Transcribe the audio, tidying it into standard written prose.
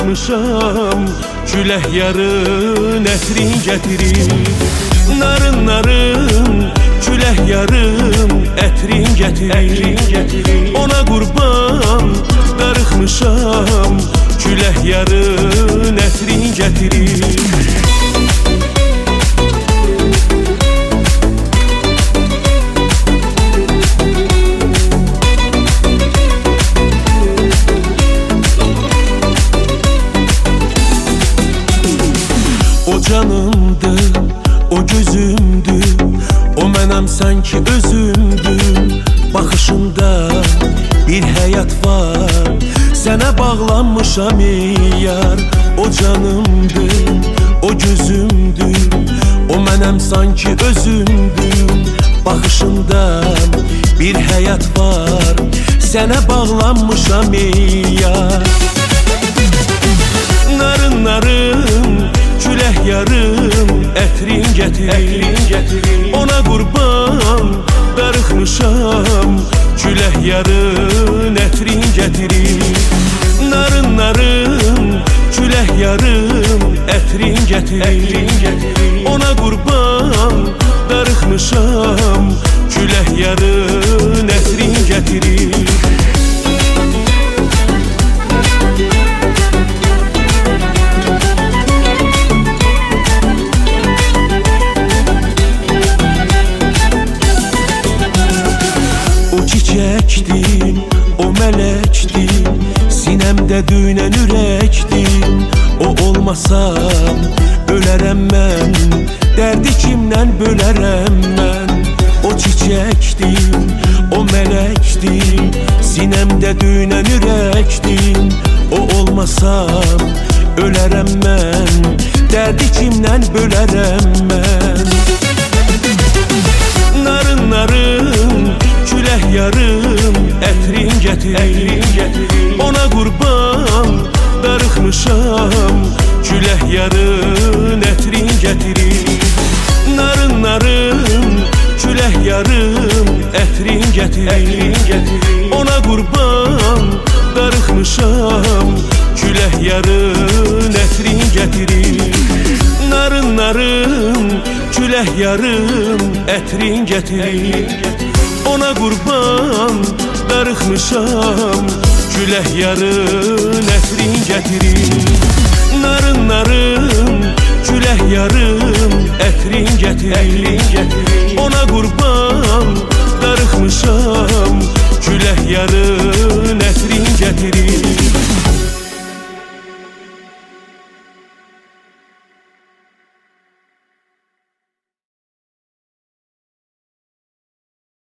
darıxmışam, külək yarın ətrin gətirir. Narın narın, külək yarın ətrin gətirir. Ona qurban darıxmışam, külək yarın ətrin gətirir. O canımdır, o gözümdür, o mənəm sanki özümdür. Baxışında bir həyat var, sənə bağlanmışam ey yar. O canımdır, o gözümdür, o mənəm sanki özümdür. Baxışında bir həyat var, sənə bağlanmışam ey yar. Narın narın, külək yarım ətrin gətirir. Ona qurban darıxmışam, külək yarın ətrin gətirir. Narın narın, külək yarım ətrin gətirir. Ona qurban darıxmışam, külək yarın ətrin gətirir. Çiçəkdim, o mələkdim, sinəmdə döyünən ürəkdim. O olmasam ölərəm mən, dərdi kimdən bölərəm mən. O çiçəkdim, o mələkdim, sinəmdə döyünən ürəkdim. O olmasam ölərəm mən, dərdi kimdən bölərəm mən. Narın narın, külək yarım ətrin gətirir. Ona qurban darıxmışam, külək yarın ətrin gətirir. Narın narın, külək yarım ətrin gətirir. Ona qurban darıxmışam, külək yarın ətrin gətirir. Narın narın, külək yarım ətrin gətirir. Ona qurban darıxmışam, külək yarın ətrin gətirir. Narın narın, külək yarım ətrin gətirir. Ona qurban